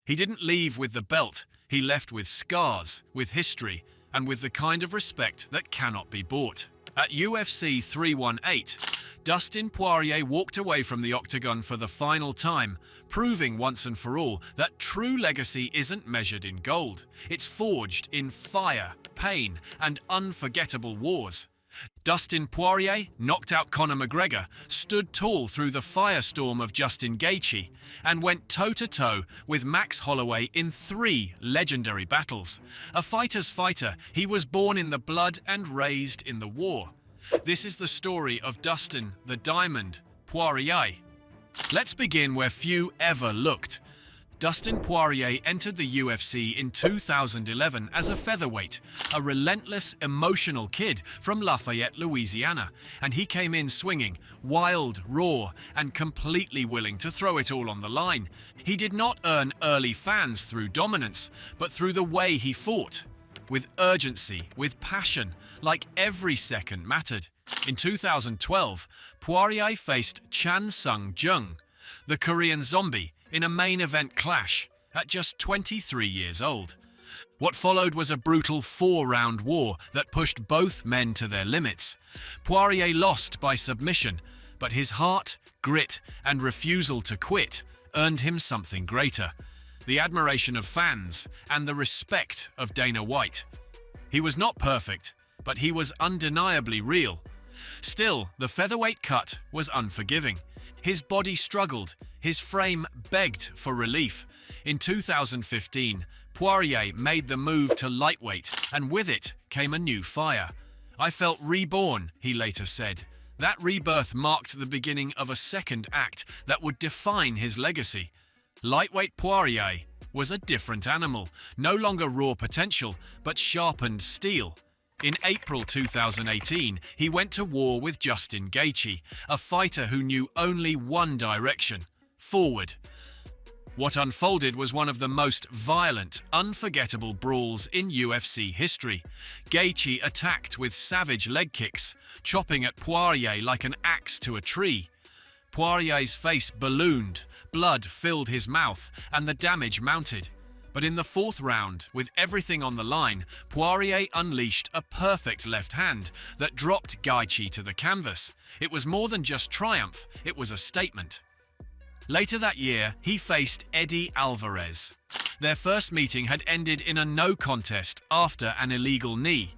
He didn't leave with the belt, he left with scars, with history, and with the kind of respect that cannot be bought. At UFC 318, Dustin Poirier walked away from the octagon for the final time, proving once and for all that true legacy isn't measured in gold. It's forged in fire, pain, and unforgettable wars. Dustin Poirier knocked out Conor McGregor, stood tall through the firestorm of Justin Gaethje, and went toe-to-toe with Max Holloway in 3 legendary battles. A fighter's fighter, he was born in the blood and raised in the war. This is the story of Dustin the Diamond Poirier. Let's begin where few ever looked. Dustin Poirier entered the UFC in 2011 as a featherweight, a relentless, emotional kid from Lafayette, Louisiana, and he came in swinging, wild, raw, and completely willing to throw it all on the line. He did not earn early fans through dominance, but through the way he fought. With urgency, with passion, like every second mattered. In 2012, Poirier faced Chan Sung Jung, the Korean zombie, in a main event clash at just 23 years old. What followed was a brutal 4-round war that pushed both men to their limits. Poirier lost by submission, but his heart, grit, and refusal to quit earned him something greater: the admiration of fans and the respect of Dana White. He was not perfect, but he was undeniably real. Still, the featherweight cut was unforgiving. His body struggled, his frame begged for relief. In 2015, Poirier made the move to lightweight, and with it came a new fire. "I felt reborn," he later said. That rebirth marked the beginning of a second act that would define his legacy. Lightweight Poirier was a different animal, no longer raw potential, but sharpened steel. In April 2018, he went to war with Justin Gaethje, a fighter who knew only one direction: forward. What unfolded was one of the most violent, unforgettable brawls in UFC history. Gaethje attacked with savage leg kicks, chopping at Poirier like an axe to a tree. Poirier's face ballooned, blood filled his mouth, and the damage mounted. But in the 4th round, with everything on the line, Poirier unleashed a perfect left hand that dropped Gaethje to the canvas. It was more than just triumph, it was a statement. Later that year, he faced Eddie Alvarez. Their first meeting had ended in a no contest after an illegal knee.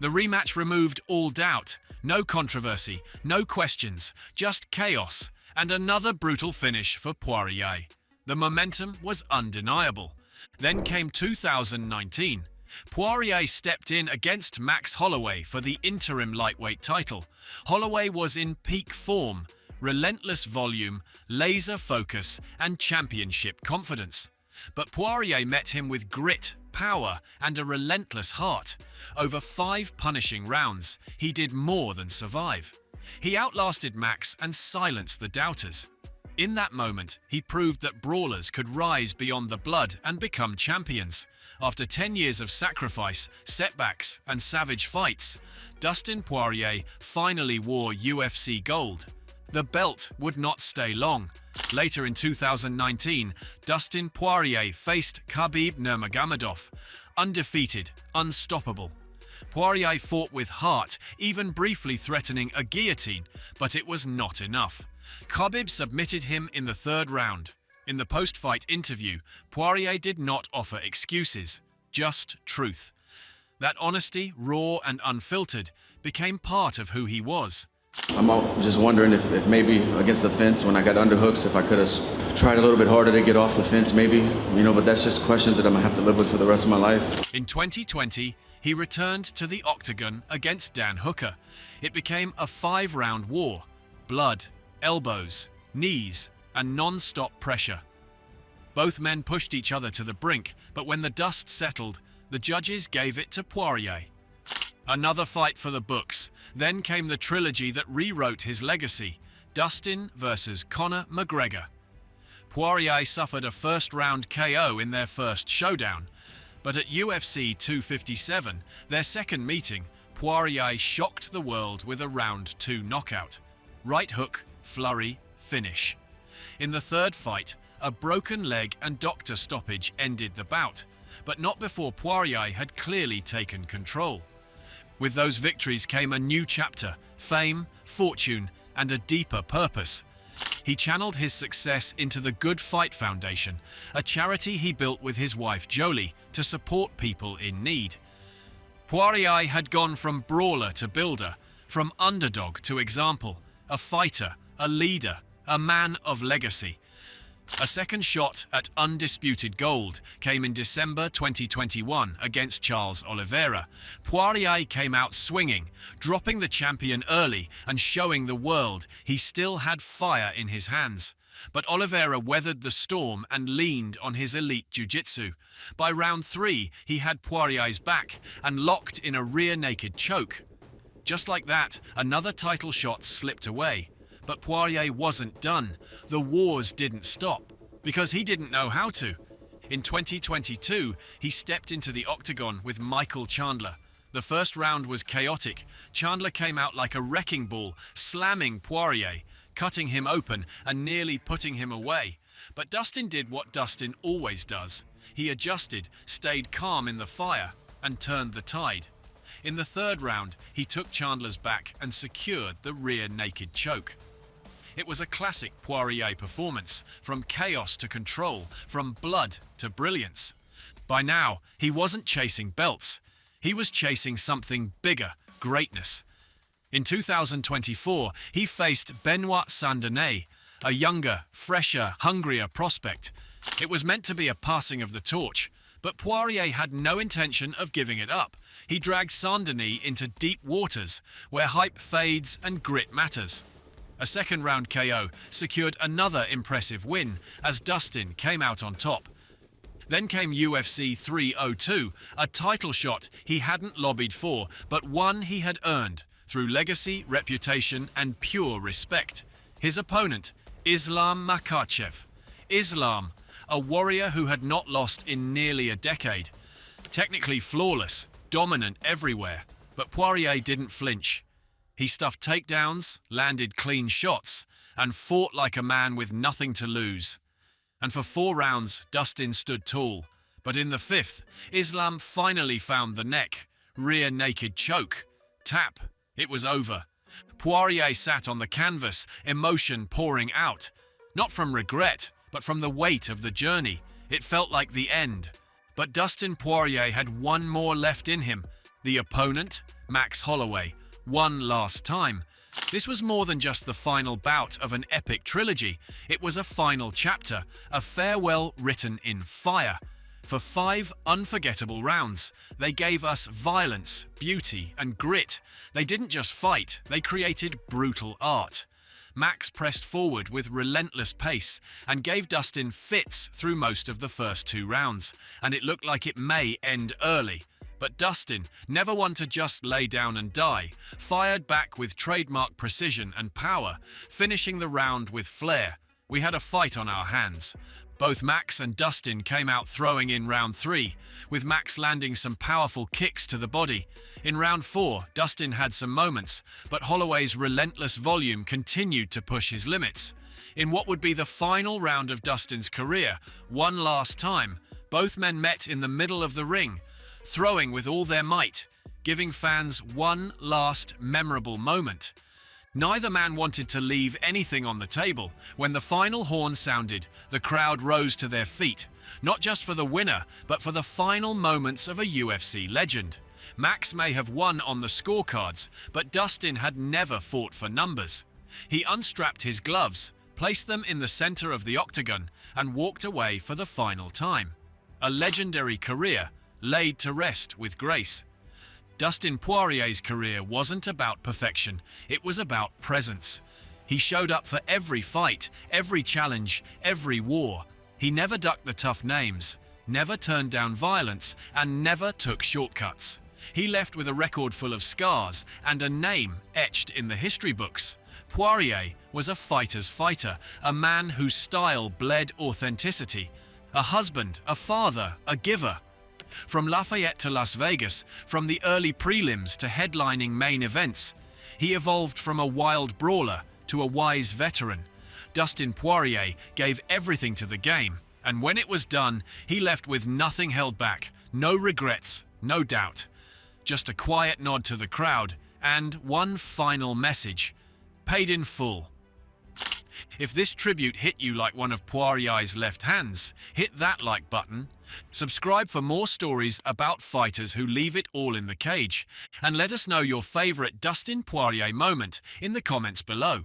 The rematch removed all doubt, no controversy, no questions, just chaos, and another brutal finish for Poirier. The momentum was undeniable. Then came 2019. Poirier stepped in against Max Holloway for the interim lightweight title. Holloway was in peak form, relentless volume, laser focus, and championship confidence. But Poirier met him with grit, power, and a relentless heart. Over 5 punishing rounds, he did more than survive. He outlasted Max and silenced the doubters. In that moment, he proved that brawlers could rise beyond the blood and become champions. After 10 years of sacrifice, setbacks, and savage fights, Dustin Poirier finally wore UFC gold. The belt would not stay long. Later in 2019, Dustin Poirier faced Khabib Nurmagomedov, undefeated, unstoppable. Poirier fought with heart, even briefly threatening a guillotine, but it was not enough. Khabib submitted him in the 3rd round. In the post-fight interview, Poirier did not offer excuses, just truth. That honesty, raw and unfiltered, became part of who he was. I'm just wondering if maybe against the fence when I got underhooks, if I could have tried a little bit harder to get off the fence maybe, but that's just questions that I'm gonna have to live with for the rest of my life. In 2020, he returned to the octagon against Dan Hooker. It became a 5-round war. Blood, elbows, knees, and non-stop pressure. Both men pushed each other to the brink, but when the dust settled, the judges gave it to Poirier. Another fight for the books. Then came the trilogy that rewrote his legacy: Dustin versus Conor McGregor. Poirier suffered a 1st-round KO in their first showdown, but at UFC 257, their second meeting, Poirier shocked the world with a round 2 knockout. Right hook, flurry, finish. In the 3rd fight, A broken leg and doctor stoppage ended the bout, but not before Poirier had clearly taken control. With those victories came a new chapter, fame, fortune, and a deeper purpose. He channeled his success into the Good Fight Foundation, a charity he built with his wife Jolie to support people in need. Poirier had gone from brawler to builder, from underdog to example, a fighter, a leader, a man of legacy. A second shot at undisputed gold came in December 2021 against Charles Oliveira. Poirier came out swinging, dropping the champion early and showing the world he still had fire in his hands. But Oliveira weathered the storm and leaned on his elite jiu-jitsu. By round 3, he had Poirier's back and locked in a rear naked choke. Just like that, another title shot slipped away. But Poirier wasn't done. The wars didn't stop, because he didn't know how to. In 2022, he stepped into the octagon with Michael Chandler. The first round was chaotic. Chandler came out like a wrecking ball, slamming Poirier, cutting him open and nearly putting him away. But Dustin did what Dustin always does. He adjusted, stayed calm in the fire, and turned the tide. In the third round, he took Chandler's back and secured the rear naked choke. It was a classic Poirier performance, from chaos to control, from blood to brilliance. By now, he wasn't chasing belts. He was chasing something bigger, greatness. In 2024, he faced Benoit Saint-Denis, a younger, fresher, hungrier prospect. It was meant to be a passing of the torch, but Poirier had no intention of giving it up. He dragged Saint-Denis into deep waters, where hype fades and grit matters. A second-round KO secured another impressive win as Dustin came out on top. Then came UFC 302, a title shot he hadn't lobbied for, but one he had earned through legacy, reputation, and pure respect. His opponent, Islam Makhachev. Islam, a warrior who had not lost in nearly a decade. Technically flawless, dominant everywhere, but Poirier didn't flinch. He stuffed takedowns, landed clean shots, and fought like a man with nothing to lose. And for 4 rounds, Dustin stood tall. But in the 5th, Islam finally found the neck. Rear naked choke. Tap. It was over. Poirier sat on the canvas, emotion pouring out. Not from regret, but from the weight of the journey. It felt like the end. But Dustin Poirier had one more left in him. The opponent, Max Holloway. One last time. This was more than just the final bout of an epic trilogy. It was a final chapter, a farewell written in fire. For 5 unforgettable rounds, they gave us violence, beauty, and grit. They didn't just fight, they created brutal art. Max pressed forward with relentless pace and gave Dustin fits through most of the first 2 rounds, and it looked like it may end early. But Dustin, never one to just lay down and die, fired back with trademark precision and power, finishing the round with flair. We had a fight on our hands. Both Max and Dustin came out throwing in round 3, with Max landing some powerful kicks to the body. In round 4, Dustin had some moments, but Holloway's relentless volume continued to push his limits. In what would be the final round of Dustin's career, one last time, both men met in the middle of the ring, throwing with all their might, giving fans one last memorable moment. Neither man wanted to leave anything on the table. When the final horn sounded, the crowd rose to their feet, not just for the winner, but for the final moments of a UFC legend. Max may have won on the scorecards, but Dustin had never fought for numbers. He unstrapped his gloves, placed them in the center of the octagon, and walked away for the final time. A legendary career, laid to rest with grace. Dustin Poirier's career wasn't about perfection, it was about presence. He showed up for every fight, every challenge, every war. He never ducked the tough names, never turned down violence, and never took shortcuts. He left with a record full of scars and a name etched in the history books. Poirier was a fighter's fighter, a man whose style bled authenticity. A husband, a father, a giver. From Lafayette to Las Vegas, from the early prelims to headlining main events, he evolved from a wild brawler to a wise veteran. Dustin Poirier gave everything to the game, and when it was done, he left with nothing held back, no regrets, no doubt. Just a quiet nod to the crowd and one final message: paid in full. If this tribute hit you like one of Poirier's left hands, hit that like button. Subscribe for more stories about fighters who leave it all in the cage. And let us know your favorite Dustin Poirier moment in the comments below.